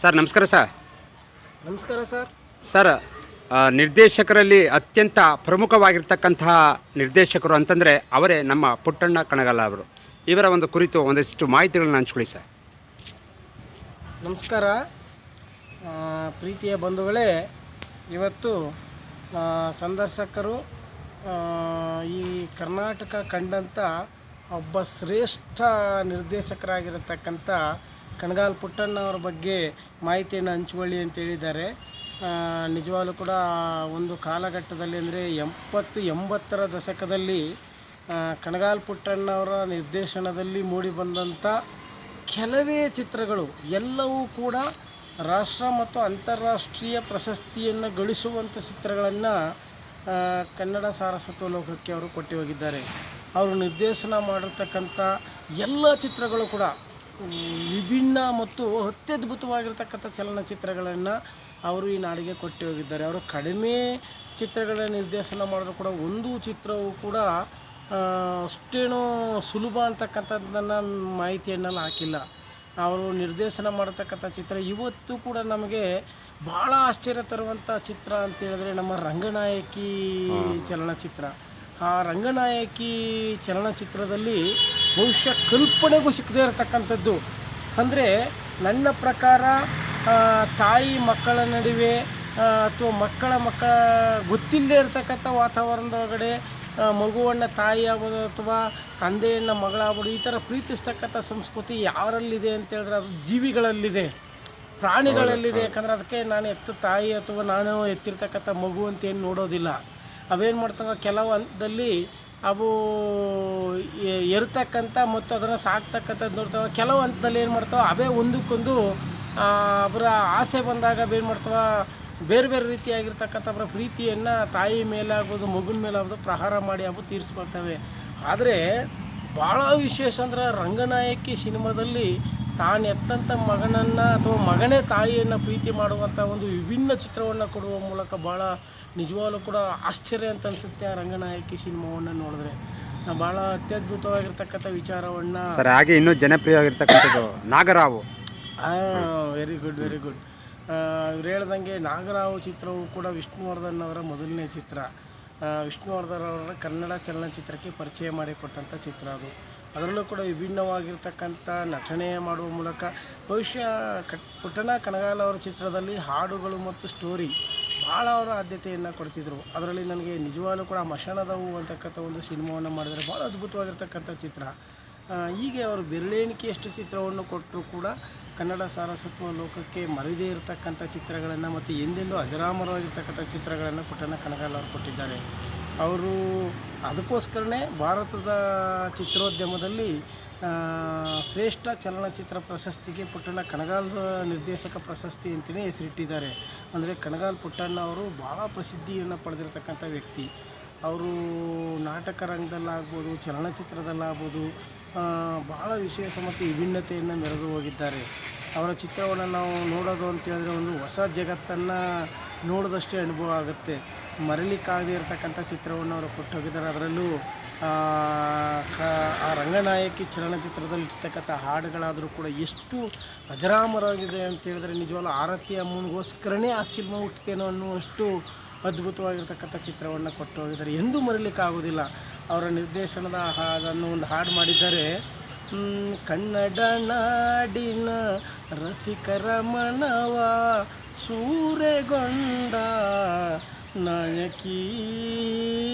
Sir ನಮಸ್ಕಾರ sir. ನಮಸ್ಕಾರ sir. Sir ನಿರ್ದೇಶಕರಲ್ಲಿ ಅತ್ಯಂತ ಪ್ರಮುಖವಾಗಿರ್ತಕ್ಕಂತಹ ನಿರ್ದೇಶಕರು ಅಂತಂದರೆ ಅವರೇ ನಮ್ಮ ಪುಟ್ಟಣ್ಣ ಕಣಗಾಲ ಅವರು. ಇವರ ಒಂದು ಕುರಿತು ಒಂದಷ್ಟು ಮಾಹಿತಿಗಳನ್ನ ಹಂಚ್ಕೊಳ್ಳಿ ಸರ್. ನಮಸ್ಕಾರ ಪ್ರೀತಿಯ ಬಂಧುಗಳೇ. ಇವತ್ತು ಸಂದರ್ಶಕರು ಈ ಕರ್ನಾಟಕ ಕಂಡಂಥ ಒಬ್ಬ ಶ್ರೇಷ್ಠ ನಿರ್ದೇಶಕರಾಗಿರತಕ್ಕಂಥ ಕಣಗಾಲ್ ಪುಟ್ಟಣ್ಣ ಅವರ ಬಗ್ಗೆ ಮಾಹಿತಿಯನ್ನು ಹಂಚಿಕೊಳ್ಳಿ ಅಂತೇಳಿದ್ದಾರೆ. ನಿಜವಾಗ್ಲೂ ಕೂಡ ಒಂದು ಕಾಲಘಟ್ಟದಲ್ಲಿ ಅಂದರೆ 70-80ರ ದಶಕದಲ್ಲಿ ಕಣಗಾಲ್ ಪುಟ್ಟಣ್ಣವರ ನಿರ್ದೇಶನದಲ್ಲಿ ಮೂಡಿಬಂದಂಥ ಕೆಲವೇ ಚಿತ್ರಗಳು ಎಲ್ಲವೂ ಕೂಡ ರಾಷ್ಟ್ರ ಮತ್ತು ಅಂತಾರಾಷ್ಟ್ರೀಯ ಪ್ರಶಸ್ತಿಯನ್ನು ಗಳಿಸುವಂಥ ಚಿತ್ರಗಳನ್ನು ಕನ್ನಡ ಸಾರಸ್ವತ ಲೋಕಕ್ಕೆ ಅವರು ಕೊಟ್ಟು ಹೋಗಿದ್ದಾರೆ. ಅವರು ನಿರ್ದೇಶನ ಮಾಡಿರ್ತಕ್ಕಂಥ ಎಲ್ಲ ಚಿತ್ರಗಳು ಕೂಡ ವಿಭಿನ್ನ ಮತ್ತು ಅತ್ಯದ್ಭುತವಾಗಿರ್ತಕ್ಕಂಥ ಚಲನಚಿತ್ರಗಳನ್ನು ಅವರು ಈ ನಾಡಿಗೆ ಕೊಟ್ಟು ಹೋಗಿದ್ದಾರೆ. ಅವರು ಕಡಿಮೆ ಚಿತ್ರಗಳ ನಿರ್ದೇಶನ ಮಾಡಿದ್ರು ಕೂಡ ಒಂದು ಚಿತ್ರವೂ ಕೂಡ ಅಷ್ಟೇನೂ ಸುಲಭ ಅಂತಕ್ಕಂಥದ್ದನ್ನು ಮಾಹಿತಿಯನ್ನೆಲ್ಲ ಹಾಕಿಲ್ಲ. ಅವರು ನಿರ್ದೇಶನ ಮಾಡತಕ್ಕಂಥ ಚಿತ್ರ ಇವತ್ತು ಕೂಡ ನಮಗೆ ಭಾಳ ಆಶ್ಚರ್ಯ ತರುವಂಥ ಚಿತ್ರ ಅಂತ ಹೇಳಿದ್ರೆ ನಮ್ಮ ರಂಗನಾಯಕಿ ಚಲನಚಿತ್ರ. ಆ ರಂಗನಾಯಕಿ ಚಲನಚಿತ್ರದಲ್ಲಿ ಬಹುಶಃ ಕಲ್ಪನೆಗೂ ಸಿಕ್ಕದೇ ಇರತಕ್ಕಂಥದ್ದು. ಅಂದರೆ ನನ್ನ ಪ್ರಕಾರ ತಾಯಿ ಮಕ್ಕಳ ನಡುವೆ ಅಥವಾ ಮಕ್ಕಳ ಗೊತ್ತಿಲ್ಲದೆ ಇರತಕ್ಕಂಥ ವಾತಾವರಣದೊಳಗಡೆ ಮಗುವನ್ನು ತಾಯಿ ಆಗೋದು ಅಥವಾ ತಂದೆಯನ್ನು ಮಗಳಾಗ್ಬೋದು, ಈ ಥರ ಪ್ರೀತಿಸ್ತಕ್ಕಂಥ ಸಂಸ್ಕೃತಿ ಯಾರಲ್ಲಿದೆ ಅಂತೇಳಿದ್ರೆ ಅದು ಜೀವಿಗಳಲ್ಲಿದೆ, ಪ್ರಾಣಿಗಳಲ್ಲಿದೆ. ಯಾಕಂದರೆ ಅದಕ್ಕೆ ನಾನು ತಾಯಿ ಅಥವಾ ನಾನು ಎತ್ತಿರ್ತಕ್ಕಂಥ ಮಗು ಅಂತೇನು ನೋಡೋದಿಲ್ಲ. ಅವೇನು ಮಾಡ್ತಾವೆ, ಕೆಲವು ಹಂತದಲ್ಲಿ ಅವು ಇರ್ತಕ್ಕಂಥ ಮತ್ತು ಅದನ್ನು ಸಾಕ್ತಕ್ಕಂಥದ್ದು ನೋಡ್ತಾವೆ. ಕೆಲವು ಹಂತದಲ್ಲಿ ಏನು ಮಾಡ್ತಾವೆ, ಅವೇ ಒಂದಕ್ಕೊಂದು ಅವರ ಆಸೆ ಬಂದಾಗ ಏನು ಮಾಡ್ತಾವೆ, ಬೇರೆ ಬೇರೆ ರೀತಿಯಾಗಿರ್ತಕ್ಕಂಥ ಅವರ ಪ್ರೀತಿಯನ್ನು ತಾಯಿ ಮೇಲಾಗೋದು ಮಗುನ ಮೇಲಾಗೋದು ಪ್ರಹಾರ ಮಾಡಿ ಅವು ತೀರಿಸ್ಕೊಳ್ತವೆ. ಆದರೆ ಭಾಳ ವಿಶೇಷ ಅಂದ್ರೆ ರಂಗನಾಯಕಿ ಸಿನಿಮಾದಲ್ಲಿ ತಾನು ಎತ್ತಂಥ ಮಗನನ್ನು ಅಥವಾ ಮಗನೇ ತಾಯಿಯನ್ನು ಪ್ರೀತಿ ಮಾಡುವಂಥ ಒಂದು ವಿಭಿನ್ನ ಚಿತ್ರವನ್ನು ಕೊಡುವ ಮೂಲಕ ಭಾಳ ನಿಜವಾಗ್ಲೂ ಕೂಡ ಆಶ್ಚರ್ಯ ಅಂತ ಅನಿಸುತ್ತೆ. ಆ ರಂಗನಾಯಕಿ ಸಿನಿಮಾವನ್ನು ನೋಡಿದ್ರೆ ಭಾಳ ಅತ್ಯದ್ಭುತವಾಗಿರ್ತಕ್ಕಂಥ ವಿಚಾರವನ್ನು ಸರ್. ಹಾಗೆ ಇನ್ನೂ ಜನಪ್ರಿಯವಾಗಿರ್ತಕ್ಕಂಥದ್ದು ನಾಗರಾವು. Very good. ಇವ್ರು ಹೇಳ್ದಂಗೆ ನಾಗರಾವು ಚಿತ್ರವು ಕೂಡ ವಿಷ್ಣುವರ್ಧನ್ ಅವರ ಮೊದಲನೇ ಚಿತ್ರ. ವಿಷ್ಣುವರ್ಧನ್ ಅವರ ಕನ್ನಡ ಚಲನಚಿತ್ರಕ್ಕೆ ಪರಿಚಯ ಮಾಡಿಕೊಟ್ಟಂಥ ಚಿತ್ರ ಅದು. ಅದರಲ್ಲೂ ಕೂಡ ವಿಭಿನ್ನವಾಗಿರ್ತಕ್ಕಂಥ ನಟನೆ ಮಾಡುವ ಮೂಲಕ ಬಹುಶಃ ಪುಟ್ಟಣ್ಣ ಕಣಗಾಲ್ ಅವರ ಚಿತ್ರದಲ್ಲಿ ಹಾಡುಗಳು ಮತ್ತು ಸ್ಟೋರಿ ಭಾಳ ಅವರ ಆದ್ಯತೆಯನ್ನು ಕೊಡ್ತಿದ್ರು. ಅದರಲ್ಲಿ ನನಗೆ ನಿಜವಾಗ್ಲೂ ಕೂಡ ಮಶಾಣದವು ಅಂತಕ್ಕಂಥ ಒಂದು ಸಿನಿಮಾವನ್ನು ಮಾಡಿದರೆ ಭಾಳ ಅದ್ಭುತವಾಗಿರ್ತಕ್ಕಂಥ ಚಿತ್ರ. ಹೀಗೆ ಅವರು ಬೆರಳೆಣಿಕೆಯಷ್ಟು ಚಿತ್ರವನ್ನು ಕೊಟ್ಟರು ಕೂಡ ಕನ್ನಡ ಸಾರಸ್ವತ ಲೋಕಕ್ಕೆ ಮರೆದೇ ಇರತಕ್ಕಂಥ ಚಿತ್ರಗಳನ್ನು ಮತ್ತು ಎಂದೆಂದೂ ಅಜರಾಮರವಾಗಿರ್ತಕ್ಕಂಥ ಚಿತ್ರಗಳನ್ನು ಪುಟ್ಟಣ್ಣ ಕಣಗಾಲ್ ಅವರು ಕೊಟ್ಟಿದ್ದಾರೆ. ಅವರು ಅದಕ್ಕೋಸ್ಕರನೇ ಭಾರತದ ಚಿತ್ರೋದ್ಯಮದಲ್ಲಿ ಶ್ರೇಷ್ಠ ಚಲನಚಿತ್ರ ಪ್ರಶಸ್ತಿಗೆ ಪುಟ್ಟಣ್ಣ ಕಣಗಾಲ್ ನಿರ್ದೇಶಕ ಪ್ರಶಸ್ತಿ ಅಂತಲೇ ಹೆಸರಿಟ್ಟಿದ್ದಾರೆ. ಅಂದರೆ ಕಣಗಾಲ್ ಪುಟ್ಟಣ್ಣ ಅವರು ಭಾಳ ಪ್ರಸಿದ್ಧಿಯನ್ನು ಪಡೆದಿರತಕ್ಕಂಥ ವ್ಯಕ್ತಿ. ಅವರು ನಾಟಕ ರಂಗದಲ್ಲಾಗ್ಬೋದು, ಚಲನಚಿತ್ರದಲ್ಲಾಗ್ಬೋದು ಭಾಳ ವಿಶೇಷ ಮತ್ತು ವಿಭಿನ್ನತೆಯನ್ನು ಮೆರೆದು ಹೋಗಿದ್ದಾರೆ. ಅವರ ಚಿತ್ರವನ್ನು ನಾವು ನೋಡೋದು ಅಂತ ಹೇಳಿದ್ರೆ ಒಂದು ಹೊಸ ಜಗತ್ತನ್ನು ನೋಡಿದಷ್ಟೇ ಅನುಭವ ಆಗುತ್ತೆ. ಮರೀಲಿಕ್ಕಾಗದೇ ಇರತಕ್ಕಂಥ ಚಿತ್ರವನ್ನು ಅವರು ಕೊಟ್ಟು ಹೋಗಿದ್ದಾರೆ. ಅದರಲ್ಲೂ ಆ ರಂಗನಾಯಕಿ ಚಲನಚಿತ್ರದಲ್ಲಿ ಇರ್ತಕ್ಕಂಥ ಹಾಡುಗಳಾದರೂ ಕೂಡ ಎಷ್ಟು ಅಜರಾಮರವಾಗಿದೆ ಅಂತ ಹೇಳಿದ್ರೆ ನಿಜವಾಗ್ಲೂ ಆರತಿ ಅಮ್ಮನಿಗೋಸ್ಕರನೇ ಆ ಸಿನಿಮಾ ಹುಟ್ಟುತ್ತೇನೋ ಅನ್ನುವಷ್ಟು ಅದ್ಭುತವಾಗಿರ್ತಕ್ಕಂಥ ಚಿತ್ರವನ್ನು ಕೊಟ್ಟು ಹೋಗಿದ್ದಾರೆ. ಎಂದೂ ಮರೀಲಿಕ್ಕಾಗೋದಿಲ್ಲ. ಅವರ ನಿರ್ದೇಶನದ ಅದನ್ನು ಒಂದು ಹಾಡು ಮಾಡಿದ್ದಾರೆ. ಕನ್ನಡ ನಾಡಿನ ರಸಿಕರ ಮನವ ಸೂರೆಗೊಂಡ ನಾಯಕಿ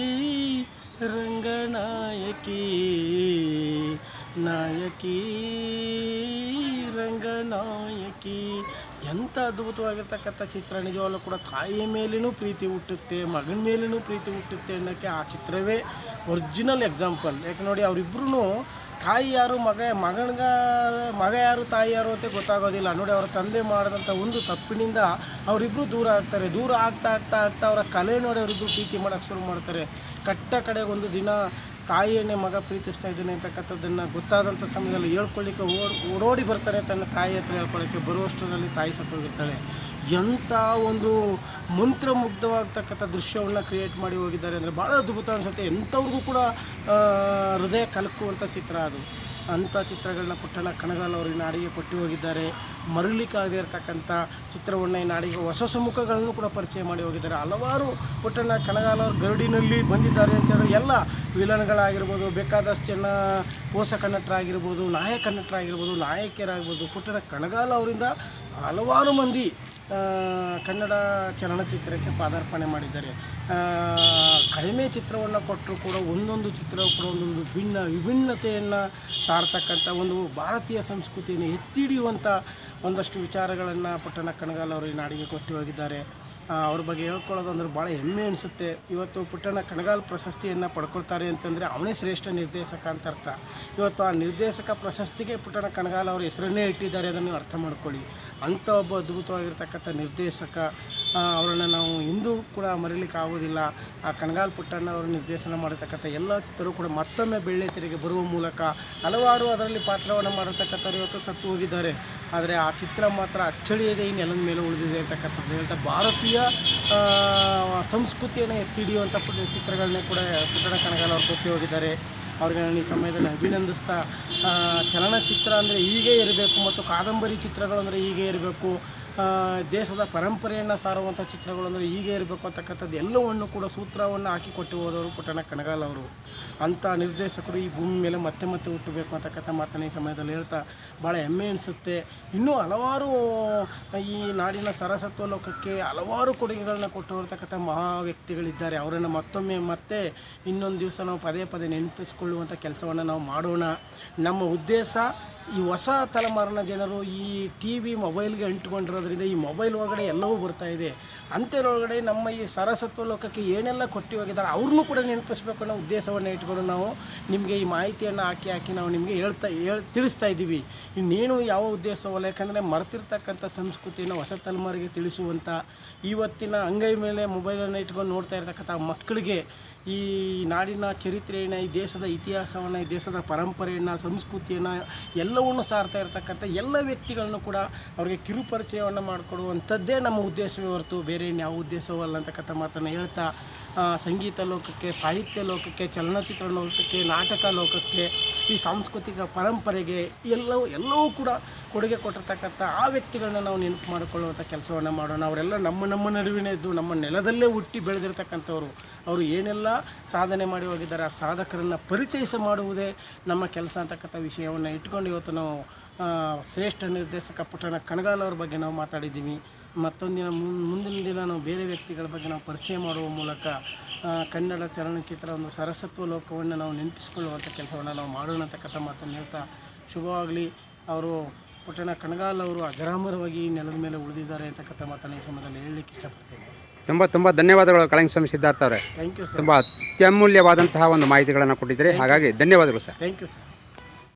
ರಂಗನಾಯಕಿ ರಂಗನಾಯಕಿ. ಎಂಥ ಅದ್ಭುತವಾಗಿರ್ತಕ್ಕಂಥ ಚಿತ್ರ. ನಿಜವಾಗ್ಲೂ ಕೂಡ ತಾಯಿಯ ಮೇಲೇನೂ ಪ್ರೀತಿ ಹುಟ್ಟುತ್ತೆ, ಮಗನ ಮೇಲೇನೂ ಪ್ರೀತಿ ಹುಟ್ಟುತ್ತೆ ಅನ್ನೋಕ್ಕೆ ಆ ಚಿತ್ರವೇ ಒರಿಜಿನಲ್ ಎಕ್ಸಾಂಪಲ್. ಯಾಕೆ ನೋಡಿ, ಅವರಿಬ್ಬರೂ ತಾಯಿ ಯಾರು ಮಗ ಯಾರು ತಾಯಿ ಯಾರು ಅಂತ ಗೊತ್ತಾಗೋದಿಲ್ಲ. ನೋಡಿ, ಅವರ ತಂದೆ ಮಾಡಿದಂಥ ಒಂದು ತಪ್ಪಿನಿಂದ ಅವರಿಬ್ಬರು ದೂರ ಆಗ್ತಾರೆ. ದೂರ ಆಗ್ತಾ ಅವರ ಕಲೆ ನೋಡಿ ಅವರಿಬ್ಬರು ಪ್ರೀತಿ ಮಾಡೋಕ್ಕೆ ಶುರು ಮಾಡ್ತಾರೆ. ಕಡೆಗೆ ಒಂದು ದಿನ ತಾಯಿಯನ್ನೇ ಮಗ ಪ್ರೀತಿಸ್ತಾ ಇದ್ದಾನೆ ಅಂತಕ್ಕಂಥದ್ದನ್ನು ಗೊತ್ತಾದಂಥ ಸಮಯದಲ್ಲಿ ಹೇಳ್ಕೊಳ್ಳಿಕ್ಕೆ ಓಡೋಡಿ ಬರ್ತಾನೆ ತನ್ನ ತಾಯಿ ಹತ್ರ ಹೇಳ್ಕೊಳ್ಳೋಕ್ಕೆ. ಬರುವಷ್ಟರಲ್ಲಿ ತಾಯಿ ಸತ್ತೋಗಿರ್ತಾಳೆ. ಎಂಥ ಒಂದು ಮಂತ್ರಮುಗ್ಧವಾಗ್ತಕ್ಕಂಥ ದೃಶ್ಯವನ್ನು ಕ್ರಿಯೇಟ್ ಮಾಡಿ ಹೋಗಿದ್ದಾರೆ ಅಂದರೆ ಭಾಳ ಅದ್ಭುತ ಅನಿಸುತ್ತೆ. ಎಂಥವ್ರಿಗೂ ಕೂಡ ಹೃದಯ ಕಲಕುವಂಥ ಚಿತ್ರ ಅದು. ಅಂಥ ಚಿತ್ರಗಳನ್ನ ಪುಟ್ಟಣ್ಣ ಕಣಗಾಲ್ ಅವರು ಈ ನಾಡಿಗೆ ಕೊಟ್ಟು ಹೋಗಿದ್ದಾರೆ. ಮರಲಿಕ್ಕಾಗದೇ ಇರತಕ್ಕಂಥ ಚಿತ್ರವನ್ನು ಈ ನಾಡಿಗೆ ಹೊಸ ಮುಖಗಳನ್ನು ಕೂಡ ಪರಿಚಯ ಮಾಡಿ ಹೋಗಿದ್ದಾರೆ. ಹಲವಾರು ಪುಟ್ಟಣ್ಣ ಕಣಗಾಲ್ ಅವರು ಗರುಡಿನಲ್ಲಿ ಬಂದಿದ್ದಾರೆ ಅಂತೇಳಿ ಎಲ್ಲ ವಿಲನ್ಗಳಾಗಿರ್ಬೋದು, ಬೇಕಾದಷ್ಟು ಜನ ಪೋಷಕ ನಟರಾಗಿರ್ಬೋದು, ನಾಯಕ ನಟರಾಗಿರ್ಬೋದು, ನಾಯಕಿಯರಾಗಿರ್ಬೋದು, ಪುಟ್ಟಣ್ಣ ಕಣಗಾಲ್ ಅವರಿಂದ ಹಲವಾರು ಮಂದಿ ಕನ್ನಡ ಚಲನಚಿತ್ರಕ್ಕೆ ಪಾದಾರ್ಪಣೆ ಮಾಡಿದ್ದಾರೆ. ಕಡಿಮೆ ಚಿತ್ರವನ್ನು ಕೊಟ್ಟರೂ ಕೂಡ ಒಂದೊಂದು ಚಿತ್ರವು ಕೂಡ ಒಂದೊಂದು ವಿಭಿನ್ನತೆಯನ್ನು ಸಾರ್ತಕ್ಕಂಥ ಒಂದು ಭಾರತೀಯ ಸಂಸ್ಕೃತಿಯನ್ನು ಎತ್ತಿ ಹಿಡಿಯುವಂಥ ಒಂದಷ್ಟು ವಿಚಾರಗಳನ್ನು ಪುಟ್ಟಣ್ಣ ಕಣಗಾಲ್ ಅವರು ಈ ನಾಡಿಗೆ ಕೊಟ್ಟು ಹೋಗಿದ್ದಾರೆ. ಅವ್ರ ಬಗ್ಗೆ ಹೇಳ್ಕೊಳ್ಳೋದು ಅಂದ್ರೆ ಭಾಳ ಹೆಮ್ಮೆ ಅನಿಸುತ್ತೆ. ಇವತ್ತು ಪುಟ್ಟಣ್ಣ ಕಣಗಾಲ್ ಪ್ರಶಸ್ತಿಯನ್ನು ಪಡ್ಕೊಳ್ತಾರೆ ಅಂತಂದರೆ ಅವನೇ ಶ್ರೇಷ್ಠ ನಿರ್ದೇಶಕ ಅಂತ ಅರ್ಥ. ಇವತ್ತು ಆ ನಿರ್ದೇಶಕ ಪ್ರಶಸ್ತಿಗೆ ಪುಟ್ಟಣ್ಣ ಕಣಗಾಲ್ ಅವ್ರ ಹೆಸರನ್ನೇ ಇಟ್ಟಿದ್ದಾರೆ, ಅದನ್ನು ನೀವು ಅರ್ಥ ಮಾಡ್ಕೊಳ್ಳಿ. ಅಂಥ ಒಬ್ಬ ಅದ್ಭುತವಾಗಿರ್ತಕ್ಕಂಥ ನಿರ್ದೇಶಕ, ಅವರನ್ನು ನಾವು ಎಂದೂ ಕೂಡ ಮರೀಲಿಕ್ಕೆ ಆಗೋದಿಲ್ಲ. ಆ ಕಣಗಾಲ್ ಪುಟ್ಟಣ್ಣ ಅವರು ನಿರ್ದೇಶನ ಮಾಡಿರ್ತಕ್ಕಂಥ ಎಲ್ಲ ಚಿತ್ರಗಳು ಕೂಡ ಮತ್ತೊಮ್ಮೆ ಬೆಳ್ಳಿ ತೆರೆಗೆ ಬರುವ ಮೂಲಕ ಹಲವಾರು ಅದರಲ್ಲಿ ಪಾತ್ರವನ್ನು ಮಾಡಿರ್ತಕ್ಕಂಥವ್ರು ಇವತ್ತು ಸತ್ತು ಹೋಗಿದ್ದಾರೆ. ಆದರೆ ಆ ಚಿತ್ರ ಮಾತ್ರ ಅಚ್ಚಳಿಯದೇ ಈ ನೆಲದ ಮೇಲೆ ಉಳಿದಿದೆ ಅಂತಕ್ಕಂಥದ್ದು ಹೇಳ್ತಾ ಭಾರತೀಯ ಸಂಸ್ಕೃತಿಯನ್ನು ಎತ್ತಿ ಹಿಡಿಯುವಂಥ ಚಿತ್ರಗಳನ್ನೇ ಕೂಡ ಪುಟ್ಟಣ್ಣ ಕಣಗಾಲ್ ಅವರು ಕೊಟ್ಟು ಹೋಗಿದ್ದಾರೆ. ಅವ್ರಿಗೆ ನಾನು ಈ ಸಮಯದಲ್ಲಿ ಅಭಿನಂದಿಸ್ತಾ, ಚಲನಚಿತ್ರ ಅಂದರೆ ಹೀಗೇ ಇರಬೇಕು ಮತ್ತು ಕಾದಂಬರಿ ಚಿತ್ರಗಳು ಅಂದರೆ ಹೀಗೇ ಇರಬೇಕು, ದೇಶದ ಪರಂಪರೆಯನ್ನು ಸಾರುವಂಥ ಚಿತ್ರಗಳು ಅಂದರೆ ಹೀಗೆ ಇರಬೇಕು ಅಂತಕ್ಕಂಥದ್ದು ಎಲ್ಲವನ್ನು ಕೂಡ ಸೂತ್ರವನ್ನು ಹಾಕಿಕೊಟ್ಟು ಹೋದವರು ಪುಟ್ಟಣ್ಣ ಕಣಗಾಲ್ ಅವರು. ಅಂಥ ನಿರ್ದೇಶಕರು ಈ ಭೂಮಿ ಮೇಲೆ ಮತ್ತೆ ಮತ್ತೆ ಹುಟ್ಟಬೇಕು ಅಂತಕ್ಕಂಥ ಮಾತನ್ನು ಈ ಸಮಯದಲ್ಲಿ ಹೇಳ್ತಾ ಭಾಳ ಹೆಮ್ಮೆ ಅನಿಸುತ್ತೆ. ಇನ್ನೂ ಹಲವಾರು ಈ ನಾಡಿನ ಸರಸತ್ವ ಲೋಕಕ್ಕೆ ಹಲವಾರು ಕೊಡುಗೆಗಳನ್ನ ಕೊಟ್ಟು ಬರ್ತಕ್ಕಂಥ ಮಹಾ ವ್ಯಕ್ತಿಗಳಿದ್ದಾರೆ. ಅವರನ್ನು ಮತ್ತೊಮ್ಮೆ ಮತ್ತೆ ಇನ್ನೊಂದು ದಿವಸ ನಾವು ಪದೇ ಪದೇ ನೆನಪಿಸಿಕೊಳ್ಳುವಂಥ ಕೆಲಸವನ್ನು ನಾವು ಮಾಡೋಣ. ನಮ್ಮ ಉದ್ದೇಶ ಈ ಹೊಸ ತಲೆಮಾರಿನ ಜನರು ಈ ಟಿ ವಿ ಮೊಬೈಲ್ಗೆ ಅಂಟುಕೊಂಡಿರೋದ್ರಿಂದ ಈ ಮೊಬೈಲ್ ಒಳಗಡೆ ಎಲ್ಲವೂ ಬರ್ತಾಯಿದೆ. ಅಂಥದ್ರೊಳಗಡೆ ನಮ್ಮ ಈ ಸರಸತ್ವ ಲೋಕಕ್ಕೆ ಏನೆಲ್ಲ ಕೊಟ್ಟು ಹೋಗಿದ್ದಾರೆ ಅವ್ರನ್ನೂ ಕೂಡ ನೆನಪಿಸ್ಬೇಕು ಅನ್ನೋ ಉದ್ದೇಶವನ್ನು ಇಟ್ಕೊಂಡು ನಾವು ನಿಮಗೆ ಈ ಮಾಹಿತಿಯನ್ನು ಹಾಕಿ ನಾವು ನಿಮಗೆ ತಿಳಿಸ್ತಾ ಇದ್ದೀವಿ. ಇನ್ನೇನು ಯಾವ ಉದ್ದೇಶವಲ್ಲ, ಯಾಕಂದರೆ ಮರೆತಿರ್ತಕ್ಕಂಥ ಸಂಸ್ಕೃತಿಯನ್ನು ಹೊಸ ತಲೆಮಾರಿಗೆ ತಿಳಿಸುವಂಥ, ಇವತ್ತಿನ ಅಂಗೈ ಮೇಲೆ ಮೊಬೈಲನ್ನು ಇಟ್ಕೊಂಡು ನೋಡ್ತಾ ಇರ್ತಕ್ಕಂಥ ಮಕ್ಕಳಿಗೆ ಈ ನಾಡಿನ ಚರಿತ್ರೆಯನ್ನು, ಈ ದೇಶದ ಇತಿಹಾಸವನ್ನು, ಈ ದೇಶದ ಪರಂಪರೆಯನ್ನು, ಸಂಸ್ಕೃತಿಯನ್ನು ಎಲ್ಲವನ್ನು ಸಾರ್ತಾ ಇರ್ತಕ್ಕಂಥ ಎಲ್ಲ ವ್ಯಕ್ತಿಗಳನ್ನು ಕೂಡ ಅವರಿಗೆ ಕಿರುಪರಿಚಯವನ್ನು ಮಾಡಿಕೊಡುವಂಥದ್ದೇ ನಮ್ಮ ಉದ್ದೇಶವೇ ಹೊರತು ಬೇರೆ ಇನ್ಯಾವ ಉದ್ದೇಶವಲ್ಲ ಅಂತಕ್ಕಂಥ ಮಾತನ್ನು ಹೇಳ್ತಾ, ಸಂಗೀತ ಲೋಕಕ್ಕೆ, ಸಾಹಿತ್ಯ ಲೋಕಕ್ಕೆ, ಚಲನಚಿತ್ರ ಲೋಕಕ್ಕೆ, ನಾಟಕ ಲೋಕಕ್ಕೆ, ಈ ಸಾಂಸ್ಕೃತಿಕ ಪರಂಪರೆಗೆ ಎಲ್ಲವೂ ಕೂಡ ಕೊಡುಗೆ ಕೊಟ್ಟಿರ್ತಕ್ಕಂಥ ಆ ವ್ಯಕ್ತಿಗಳನ್ನ ನಾವು ನೆನಪು ಮಾಡಿಕೊಳ್ಳುವಂಥ ಕೆಲಸವನ್ನು ಮಾಡೋಣ. ಅವರೆಲ್ಲ ನಮ್ಮ ನಡುವಿನ ಇದ್ದು ನಮ್ಮ ನೆಲದಲ್ಲೇ ಹುಟ್ಟಿ ಬೆಳೆದಿರ್ತಕ್ಕಂಥವ್ರು. ಅವರು ಏನೆಲ್ಲ ಸಾಧನೆ ಮಾಡಿ ಹೋಗಿದ್ದಾರೆ, ಆ ಸಾಧಕರನ್ನು ಪರಿಚಯಿಸ ಮಾಡುವುದೇ ನಮ್ಮ ಕೆಲಸ ಅಂತಕ್ಕಂಥ ವಿಷಯವನ್ನು ಇಟ್ಕೊಂಡು ಇವತ್ತು ನಾವು ಶ್ರೇಷ್ಠ ನಿರ್ದೇಶಕ ಪುಟ್ಟಣ್ಣ ಕಣಗಾಲ್ ಅವ್ರ ಬಗ್ಗೆ ನಾವು ಮಾತಾಡಿದ್ದೀವಿ. ಮತ್ತೊಂದು ದಿನ ಮುಂದಿನ ದಿನ ನಾವು ಬೇರೆ ವ್ಯಕ್ತಿಗಳ ಬಗ್ಗೆ ನಾವು ಪರಿಚಯ ಮಾಡುವ ಮೂಲಕ ಕನ್ನಡ ಚಲನಚಿತ್ರ ಒಂದು ಸರಸತ್ವ ಲೋಕವನ್ನು ನಾವು ನೆನಪಿಸಿಕೊಳ್ಳುವಂಥ ಕೆಲಸವನ್ನು ನಾವು ಮಾಡೋಣ ಅಂತಕ್ಕಂಥ ಮಾತನ್ನು ಹೇಳ್ತಾ ಶುಭವಾಗಲಿ. ಅವರು ಪುಟ್ಟಣ್ಣ ಕಣಗಾಲ್ ಅವರು ಅಜರಾಮರವಾಗಿ ನೆಲದ ಮೇಲೆ ಉಳಿದಿದ್ದಾರೆ ಅಂತಕ್ಕಂಥ ಮಾತನ್ನು ಈ ಸಮಯದಲ್ಲಿ ಹೇಳಲಿಕ್ಕೆ ಇಷ್ಟಪಡ್ತೀನಿ. ತುಂಬ ಧನ್ಯವಾದಗಳು ಕಳಂಗಸ್ವಾಮಿ ಸಿದ್ಧಾರ್ಥ ಅವರೇ. Thank you sir. ತುಂಬ ಅತ್ಯಮೂಲ್ಯವಾದಂತಹ ಒಂದು ಮಾಹಿತಿಗಳನ್ನು ಕೊಟ್ಟಿದ್ದೀರಿ, ಹಾಗಾಗಿ ಧನ್ಯವಾದಗಳು ಸರ್. Thank you sir.